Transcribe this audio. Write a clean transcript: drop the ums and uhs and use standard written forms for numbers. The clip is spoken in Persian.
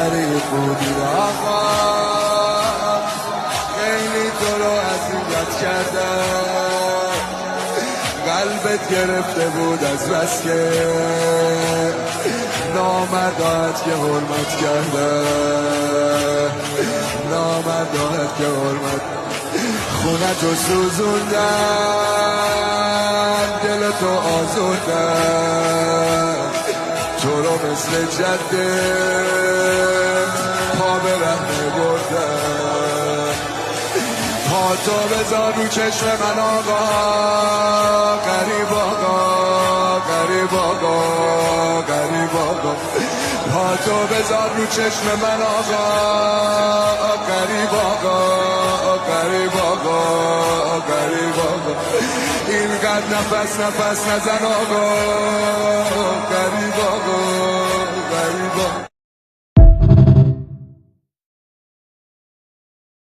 غریب بودی آقا، خیلی تو رو اذیت کردم، قلبت گرفته بود از بس که نامردات که حرمت کردم، نامردات که حرمت خونه تو سوزوندن، دل تو آزردن، تو رو مثل جده پا به رهنه بردن، پا تو بذار رو چشم من آقا، غریب آقا، غریب آقا، غریب آقا، پا تو بذار رو چشم من آقا، غریب آقا، غریب آقا، غریب آقا، اینقدر نفس نفس نزن آقا، غریب آقا.